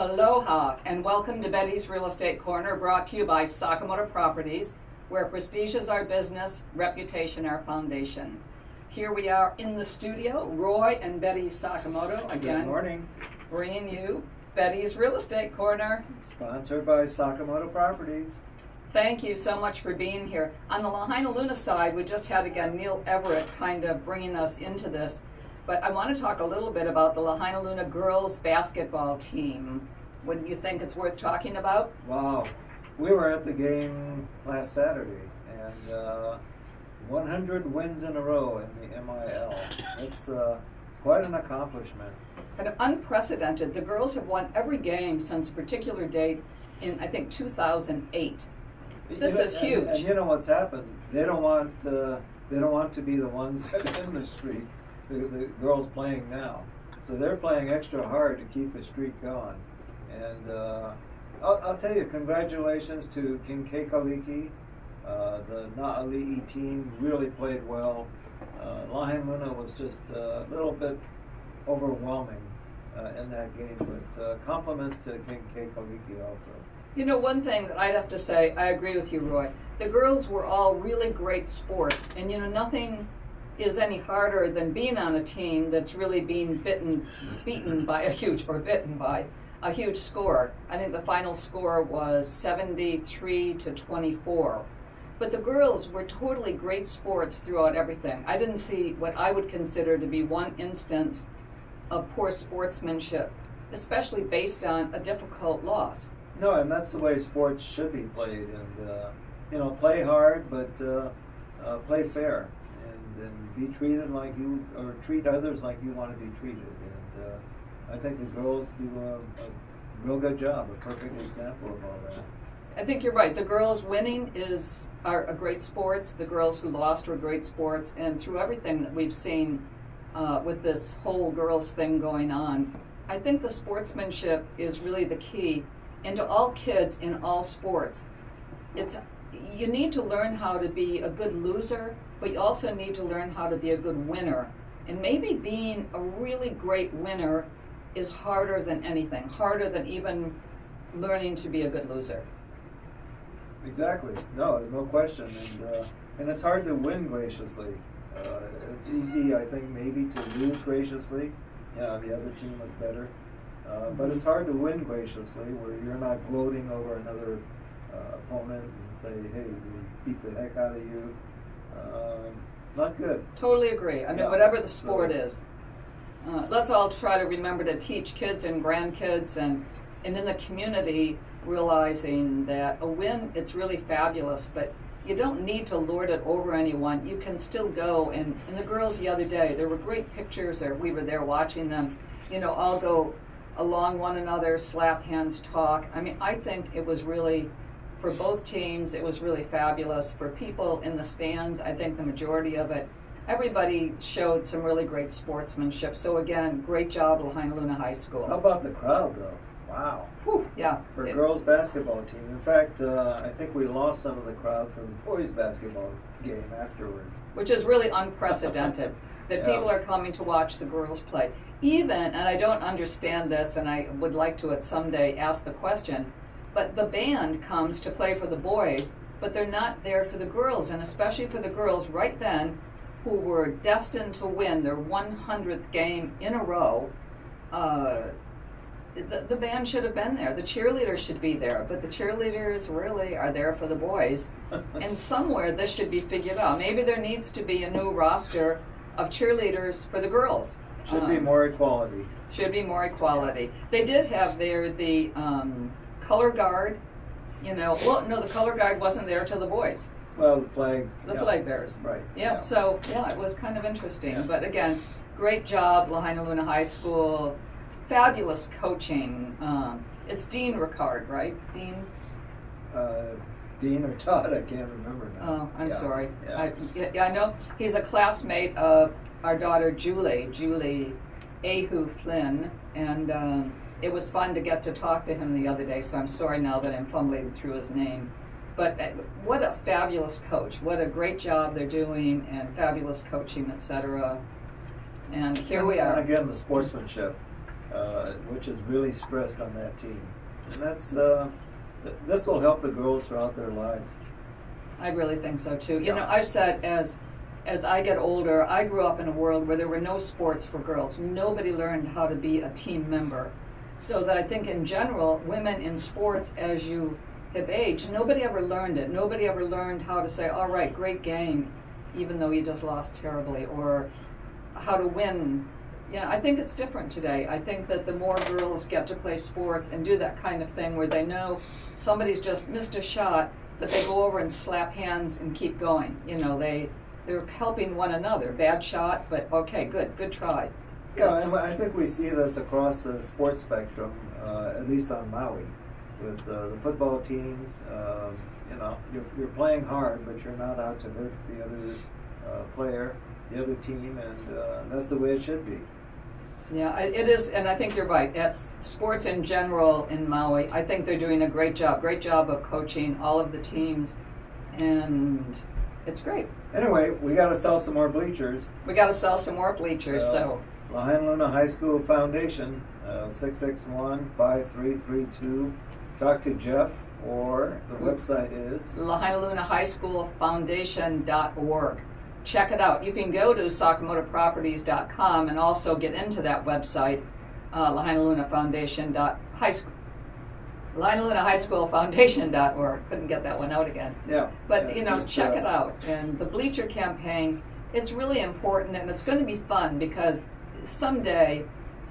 Aloha and welcome to Betty's Real Estate Corner, brought to you by Sakamoto Properties, where prestige is our business, reputation our foundation. Here we are in the studio, Roy and Betty Sakamoto again. Good morning. Bringing you Betty's Real Estate Corner. Sponsored by Sakamoto Properties. Thank you so much for being here. On the Lahaina Luna side, we just had again Neil Everett kind of bringing us into this. But I want to talk a little bit about the Lahaina Luna girls basketball team. What do you think it's worth talking about? Wow. We were at the game last Saturday, and 100 wins in a row in the MIL. It's quite an accomplishment. Kind of unprecedented. The girls have won every game since a particular date in, I think, 2008. This is huge. And you know what's happened? They don't want to be the ones that in the streak. The girls playing now, so they're playing extra hard to keep the streak going. And I'll tell you, congratulations to King Kekaliki. The Na'ali'i team really played well. Lahaina Luna was just a little bit overwhelming in that game, but compliments to King Kekaliki also. You know, one thing that I'd have to say, I agree with you, Roy. The girls were all really great sports, and you know, nothing is any harder than being on a team that's really being beaten by a huge score. I think the final score was 73-24. But the girls were totally great sports throughout everything. I didn't see what I would consider to be one instance of poor sportsmanship, especially based on a difficult loss. No, and that's the way sports should be played. And play hard, but play fair. And be treated like you, or treat others like you want to be treated. And I think the girls do a real good job, a perfect example of all that. I think you're right. The girls winning are great sports. The girls who lost were great sports. And through everything that we've seen with this whole girls thing going on, I think the sportsmanship is really the key. And to all kids in all sports, you need to learn how to be a good loser, but you also need to learn how to be a good winner. And maybe being a really great winner is harder than anything, harder than even learning to be a good loser. Exactly. No, no question. And it's hard to win graciously. It's easy, I think, maybe to lose graciously. Yeah, the other team was better. But it's hard to win graciously, where you're not gloating over another opponent and say, hey, we beat the heck out of you. Not good. Totally agree. I mean, whatever the sport is. Let's all try to remember to teach kids and grandkids and in the community, realizing that a win, it's really fabulous, but you don't need to lord it over anyone. You can still go, and the girls the other day, there were great pictures, or we were there watching them, all go along one another, slap hands, talk. I mean, I think it was really, for both teams, it was really fabulous. For people in the stands, I think the majority of it, everybody showed some really great sportsmanship. So again, great job, Lahaina Luna High School. How about the crowd, though? Wow. Whew, yeah. For a girls' basketball team. In fact, I think we lost some of the crowd for the boys' basketball game afterwards. Which is really unprecedented, that people are coming to watch the girls play. Even, and I don't understand this, and I would like to someday ask the question, but the band comes to play for the boys, but they're not there for the girls, and especially for the girls right then, who were destined to win their 100th game in a row. The band should have been there. The cheerleaders should be there, but the cheerleaders really are there for the boys. And somewhere this should be figured out. Maybe there needs to be a new roster of cheerleaders for the girls. Should be more equality. Should be more equality. They did have there the color guard. The color guard wasn't there till the boys. Well, the flag. The flag bearers. Right. Yeah. So it was kind of interesting. Yeah. But again, great job, Lahaina Luna High School. Fabulous coaching. It's Dean Ricard, right? Dean? Dean or Todd, I can't remember now. Oh, I'm sorry. Yeah. I know he's a classmate of our daughter Julie Ahu Flynn, and it was fun to get to talk to him the other day, so I'm sorry now that I'm fumbling through his name. But what a fabulous coach. What a great job they're doing, and fabulous coaching, etc. And here we are. And again, the sportsmanship. which is really stressed on that team. And that's this will help the girls throughout their lives. I really think so too. You Yeah. know, I've said as I get older, I grew up in a world where there were no sports for girls. Nobody learned how to be a team member. So that I think in general, women in sports, as you have aged, nobody ever learned it. Nobody ever learned how to say, all right, great game, even though you just lost terribly, or how to win. Yeah, I think it's different today. I think that the more girls get to play sports and do that kind of thing where they know somebody's just missed a shot, that they go over and slap hands and keep going. You know, they're helping one another. Bad shot, but okay, good try. Yeah, and I think we see this across the sports spectrum, at least on Maui, with the football teams. You know, you're playing hard, but you're not out to hurt the other player, the other team, and that's the way it should be. Yeah, it is, and I think you're right. At sports in general in Maui, I think they're doing a great job of coaching all of the teams, and it's great. Anyway, we got to sell some more bleachers. We got to sell some more bleachers, so. Lahaina Luna High School Foundation, 661-5332. Talk to Jeff, or the website is Lahaina Luna High School Foundation.org. Check it out. You can go to sakamotoproperties.com and also get into that website, Lahaina Luna High School Foundation.org. Couldn't get that one out again. Yeah. But, you know, check it out. And the bleacher campaign, it's really important, and it's going to be fun because someday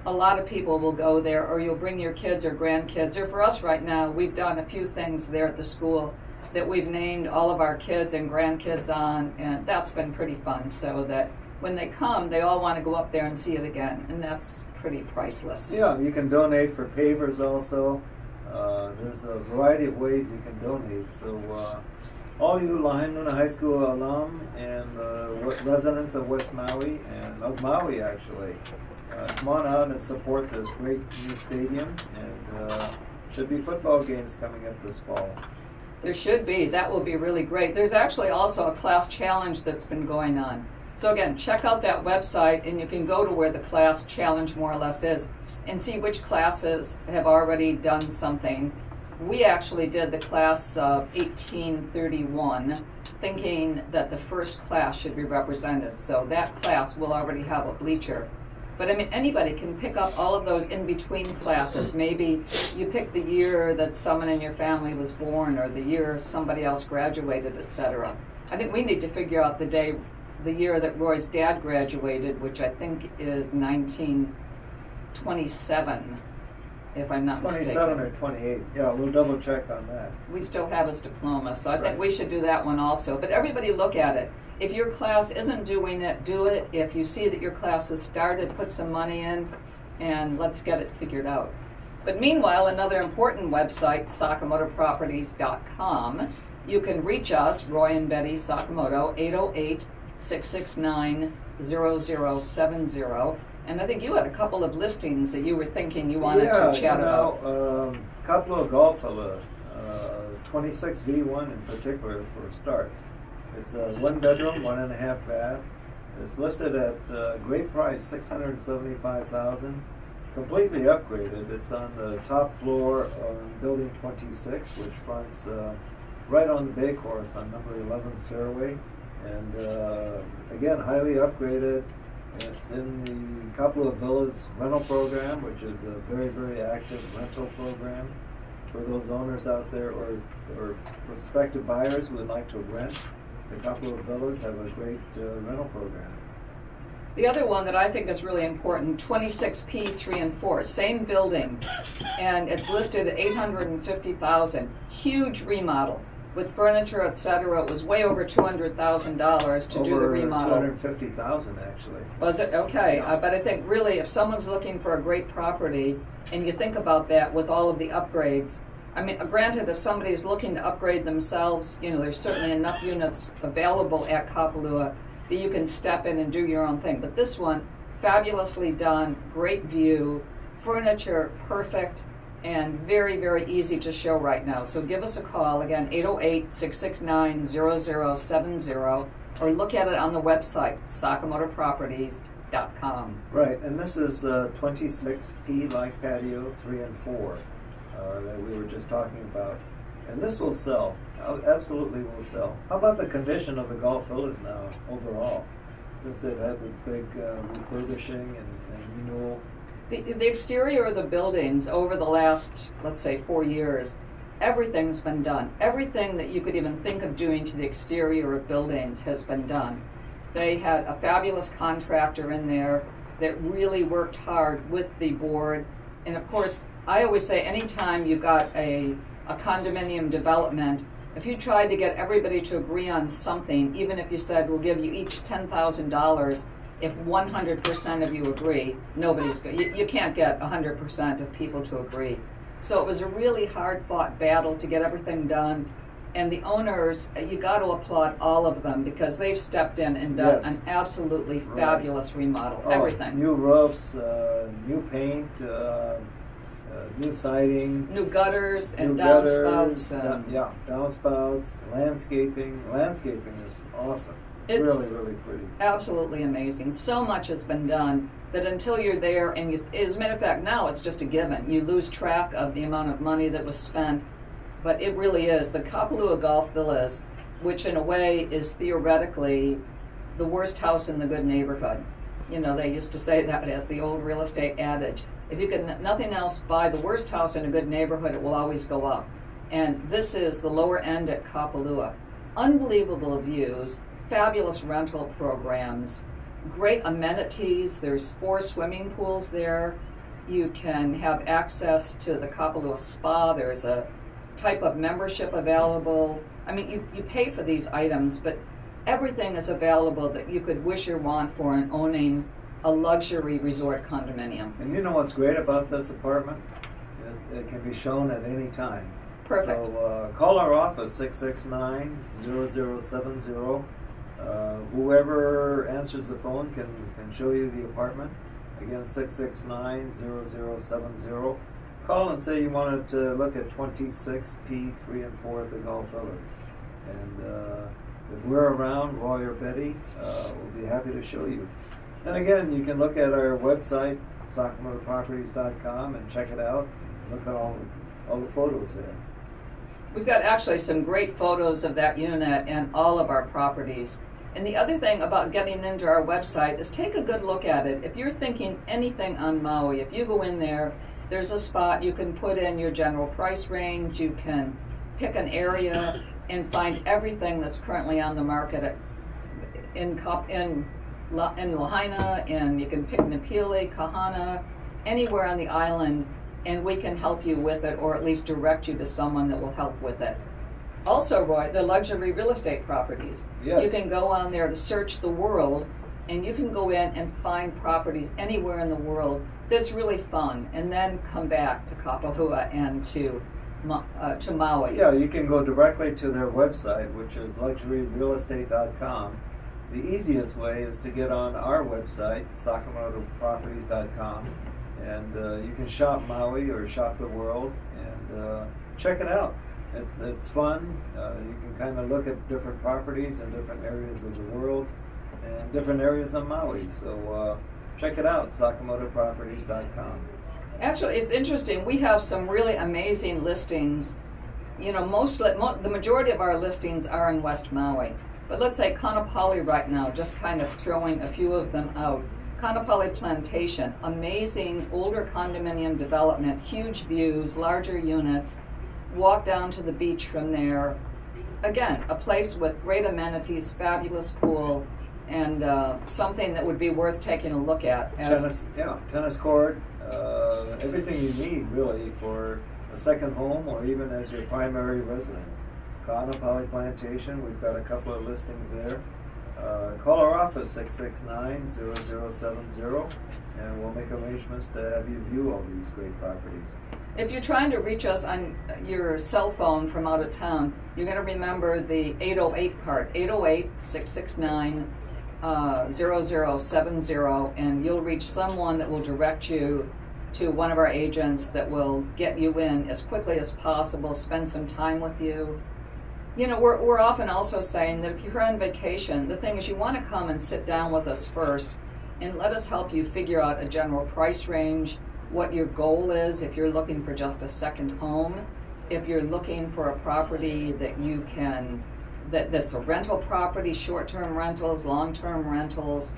a lot of people will go there, or you'll bring your kids or grandkids. Or for us right now, we've done a few things there at the school that we've named all of our kids and grandkids on, and that's been pretty fun, so that when they come, they all want to go up there and see it again, and that's pretty priceless. Yeah, you can donate for pavers also. There's a variety of ways you can donate. So all you Lahaina Luna High School alum and residents of West Maui, and of Maui actually, come on out and support this great new stadium, and should be football games coming up this fall. There should be. That will be really great. There's actually also a class challenge that's been going on. So again, check out that website, and you can go to where the class challenge more or less is and see which classes have already done something. We actually did the class of 1831, thinking that the first class should be represented. So that class will already have a bleacher. But I mean, anybody can pick up all of those in-between classes. Maybe you pick the year that someone in your family was born, or the year somebody else graduated, etc. I think we need to figure out the year that Roy's dad graduated, which I think is 1927, if I'm not mistaken. 27 or 28. Yeah, we'll double check on that. We still have his diploma, so I think we should do that one also. But everybody look at it. If your class isn't doing it, do it. If you see that your class has started, put some money in, and let's get it figured out. But meanwhile, another important website, sakamotoproperties.com. You can reach us, Roy and Betty Sakamoto, 808-669-0070. And I think you had a couple of listings that you were thinking you wanted to chat about. Kapalua Golf, 26V1 in particular for starts. It's a 1-bedroom, 1.5 bath. It's listed at great price, $675,000. Completely upgraded. It's on the top floor of Building 26, which fronts right on the bay course on number 11 Fairway. And again, highly upgraded. It's in the Kapalua Villas rental program, which is a very, very active rental program for those owners out there or prospective buyers who would like to rent. The Kapalua Villas have a great rental program. The other one that I think is really important, 26P 3 and 4, same building, and it's listed at $850,000. Huge remodel with furniture, etc. It was way over $200,000 to do the remodel. Over $250,000 actually. Was it? Okay, Yeah. but I think really if someone's looking for a great property, and you think about that with all of the upgrades, I mean, granted, if somebody's looking to upgrade themselves, you know, there's certainly enough units available at Kapalua that you can step in and do your own thing. But this one, fabulously done, great view, furniture perfect, and very, very easy to show right now. So give us a call, again, 808-669-0070, or look at it on the website, sakamotoproperties.com. golfvillas.com. Right, and this is 26P like patio 3 and 4 that we were just talking about. And this will sell, absolutely will sell. How about the condition of the golf villas now overall, since they've had the big refurbishing and renewal? The exterior of the buildings over the last, let's say, 4 years, everything's been done. Everything that you could even think of doing to the exterior of buildings has been done. They had a fabulous contractor in there that really worked hard with the board. And of course, I always say anytime you've got a condominium development, if you tried to get everybody to agree on something, even if you said we'll give you each $10,000, if 100% of you agree, nobody's good. You can't get 100% of people to agree. So it was a really hard-fought battle to get everything done. And the owners, you got to applaud all of them because they've stepped in and done an absolutely fabulous remodel. Everything. New roofs, new paint, new siding, new gutters and downspouts. Downspouts, landscaping. Landscaping is awesome. It's really, really pretty. Absolutely amazing. So much has been done that until you're there, and as a matter of fact, now it's just a given. You lose track of the amount of money that was spent. But it really is. The Kapalua Golf Villas, which in a way is theoretically the worst house in the good neighborhood. You know, they used to say that as the old real estate adage. If you could nothing else buy the worst house in a good neighborhood, it will always go up. And this is the lower end at Kapalua. Unbelievable views, fabulous rental programs, great amenities. There's 4 swimming pools there. You can have access to the Kapalua Spa. There's a type of membership available. I mean, you pay for these items, but everything is available that you could wish or want for in owning a luxury resort condominium. And you know what's great about this apartment? It can be shown at any time. Perfect. So call our office, 669-0070. Whoever answers the phone can show you the apartment. Again, 669-0070. Call and say you wanted to look at 26P 3 and 4 at the Golf Villas. And if we're around, Roy or Betty, we'll be happy to show you. And again, you can look at our website, sakamotoproperties.com, and check it out. Look at all the photos there. We've got actually some great photos of that unit and all of our properties. And the other thing about getting into our website is take a good look at it. If you're thinking anything on Maui, if you go in there, there's a spot you can put in your general price range. You can pick an area and find everything that's currently on the market in Lahaina, and you can pick Napili, Kahana, anywhere on the island, and we can help you with it, or at least direct you to someone that will help with it. Also, Roy, the luxury real estate properties. Yes. You can go on there to search the world, and you can go in and find properties anywhere in the world that's really fun, and then come back to Kapalua and to Maui. Yeah, you can go directly to their website, which is luxuryrealestate.com. The easiest way is to get on our website, sakamotoproperties.com, and you can shop Maui or shop the world and check it out. It's fun. You can kind of look at different properties in different areas of the world and different areas of Maui. So check it out, sakamotoproperties.com. Actually, it's interesting. We have some really amazing listings. You know, the majority of our listings are in West Maui. But let's say Kaanapali right now, just kind of throwing a few of them out. Kaanapali Plantation, amazing older condominium development, huge views, larger units. Walk down to the beach from there. Again, a place with great amenities, fabulous pool, and something that would be worth taking a look at. Tennis court, everything you need really for a second home or even as your primary residence. Kaanapali Plantation, we've got a couple of listings there. Call our office, 669-0070, and we'll make arrangements to have you view all these great properties. If you're trying to reach us on your cell phone from out of town, you're going to remember the 808 part, 808-669-0070, and you'll reach someone that will direct you to one of our agents that will get you in as quickly as possible, spend some time with you. You know, we're often also saying that if you're on vacation, the thing is you want to come and sit down with us first and let us help you figure out a general price range, what your goal is if you're looking for just a second home, if you're looking for a property that you can, that's a rental property, short-term rentals, long-term rentals.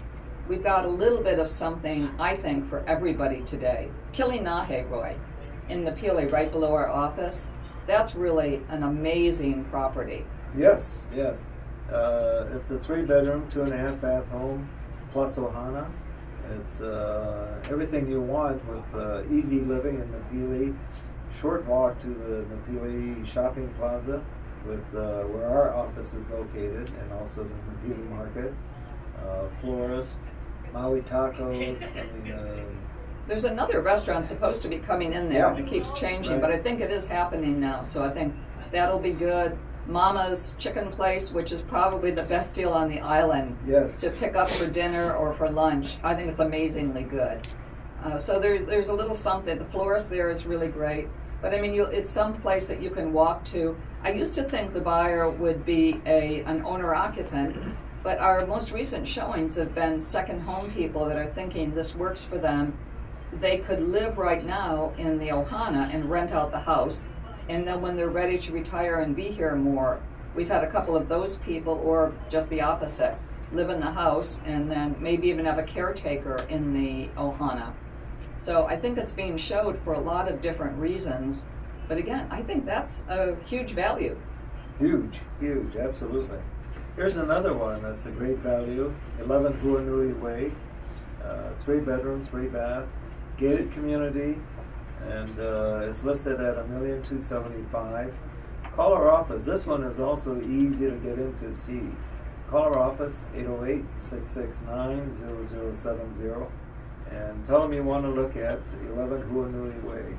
We've got a little bit of something, I think, for everybody today. Kilinahe, Roy, in the Pili, right below our office, that's really an amazing property. Yes, yes. It's a 3-bedroom, 2.5-bath home, plus ohana. It's everything you want with easy living in the Pili. Short walk to the Pili shopping plaza with where our office is located, and also the Pili market. Florist, Maui tacos. There's another restaurant supposed to be coming in there, and it keeps changing, Right. but I think it is happening now, so I think that'll be good. Mama's Chicken Place, which is probably the best deal on the island Yes. to pick up for dinner or for lunch. I think it's amazingly good. So there's a little something. The florist there is really great, but I mean, it's some place that you can walk to. I used to think the buyer would be an owner-occupant, but our most recent showings have been second home people that are thinking this works for them. They could live right now in the ohana and rent out the house, and then when they're ready to retire and be here more, we've had a couple of those people, or just the opposite, live in the house and then maybe even have a caretaker in the ohana. So I think it's being showed for a lot of different reasons, but again, I think that's a huge value. Huge, huge, absolutely. Here's another one that's a great value, 11 Huanui Way, 3-bedroom, 3-bath, gated community, and it's listed at $1,275,000. Call our office. This one is also easy to get into see. Call our office, 808-669-0070, and tell them you want to look at 11 Huanui Way.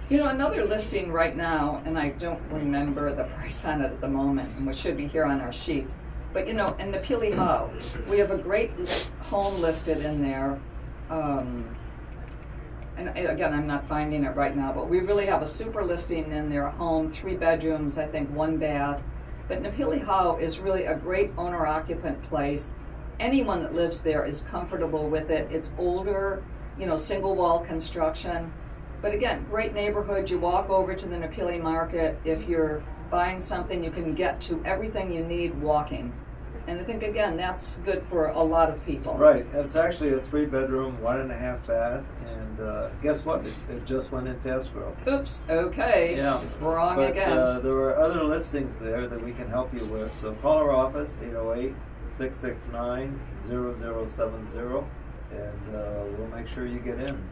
You know, another listing right now, and I don't remember the price on it at the moment, and which should be here on our sheets, but you know, in the Pili Hau, we have a great home listed in there. And again, I'm not finding it right now, but we really have a super listing in there, a home, 3 bedrooms, I think 1 bath. But Napili Hau is really a great owner-occupant place. Anyone that lives there is comfortable with it. It's older, you know, single-wall construction. But again, great neighborhood. You walk over to the Napili market. If you're buying something, you can get to everything you need walking. And I think, again, that's good for a lot of people. Right. It's actually a 3-bedroom, 1.5 bath, and guess what? It just went into escrow. Oops, okay. Yeah. Wrong But again. there are other listings there that we can help you with. So call our office, 808-669-0070, and we'll make sure you get in.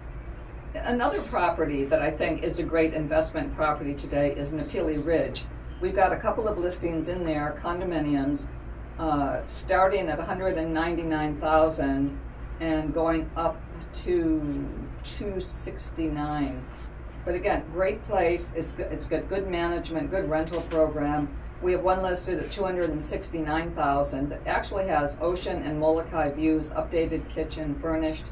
Another property that I think is a great investment property today is Napili Ridge. We've got a couple of listings in there, condominiums, starting at $199,000 and going up to $269,000. But again, great place. It's got good management, good rental program. We have one listed at $269,000 that actually has ocean and Molokai views, updated kitchen, furnished.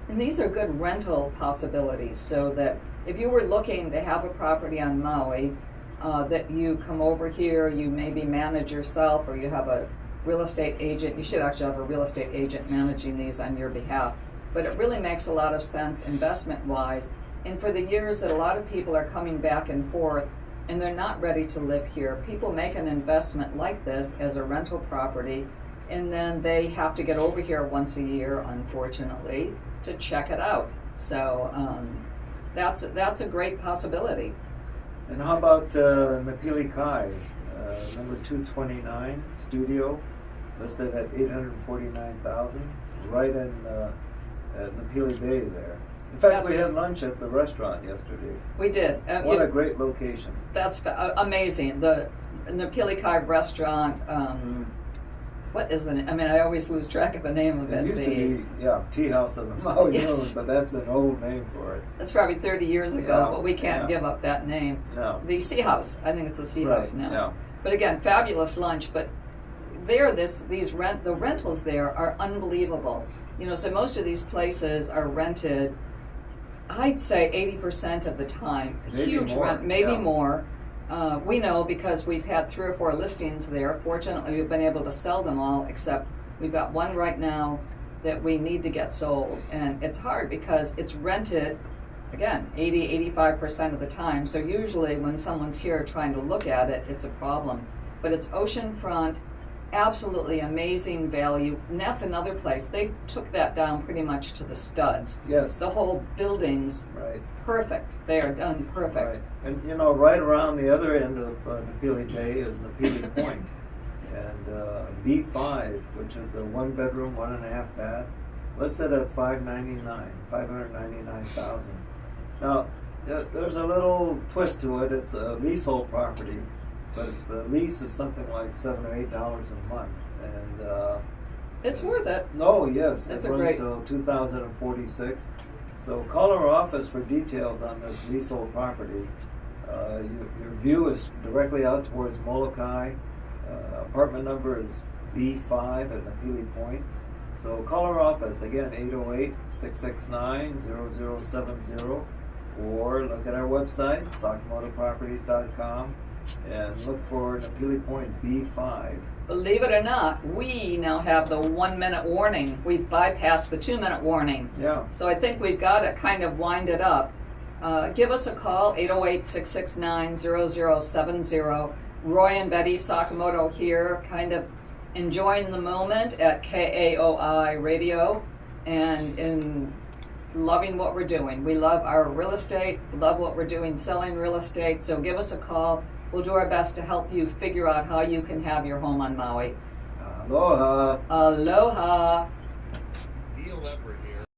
And these are good rental possibilities, so that if you were looking to have a property on Maui, that you come over here, you maybe manage yourself, or you have a real estate agent. You should actually have a real estate agent managing these on your behalf. But it really makes a lot of sense investment-wise. And for the years that a lot of people are coming back and forth and they're not ready to live here, people make an investment like this as a rental property, and then they have to get over here once a year, unfortunately, to check it out. So that's a great possibility. And how about Napili Kai, number 229, studio, listed at $849,000, right in at Napili Bay there. In fact, we had lunch at the restaurant yesterday. We did. What a great location. That's amazing. The Napili Kai restaurant, what is the name? I mean, I always lose track of the name of it. It used to be, Tea House of the Maui Moon, but that's an old name for it. That's probably 30 years ago, but we can't give up that name. No. The Sea House. I think it's the Sea House now. Yeah. But again, fabulous lunch. But there, the rentals there are unbelievable. You know, so most of these places are rented, I'd say 80% of the time. Maybe Huge more, rent, maybe yeah. more. We know because we've had 3 or 4 listings there. Fortunately, we've been able to sell them all, except we've got one right now that we need to get sold. And it's hard because it's rented, again, 80-85% of the time. So usually when someone's here trying to look at it, it's a problem. But it's oceanfront, absolutely amazing value. And that's another place. They took that down pretty much to the studs. Yes. The whole building's Right. perfect. They are done perfect. Right. And you know, right around the other end of Napili Bay is Napili Point. And B5, which is a 1-bedroom, 1.5 bath, listed at $599,000. Now, there's a little twist to it. It's a leasehold property, but the lease is something like $7 or $8 a month, and It's worth it. no, yes, That's it a runs great- till 2046. So call our office for details on this leasehold property. Your view is directly out towards Molokai. Apartment number is B5 at Napili Point. So call our office, again, 808-669-0070, or look at our website, sakamotoproperties.com, and look for Napili Point B5. Believe it or not, we now have the 1-minute warning. We've bypassed the 2-minute warning. Yeah. So I think we've got to kind of wind it up. Give us a call, 808-669-0070. Roy and Betty Sakamoto here, kind of enjoying the moment at KAOI Radio and in loving what we're doing. We love our real estate, love what we're doing selling real estate, so give us a call. We'll do our best to help you figure out how you can have your home on Maui. Aloha. Aloha.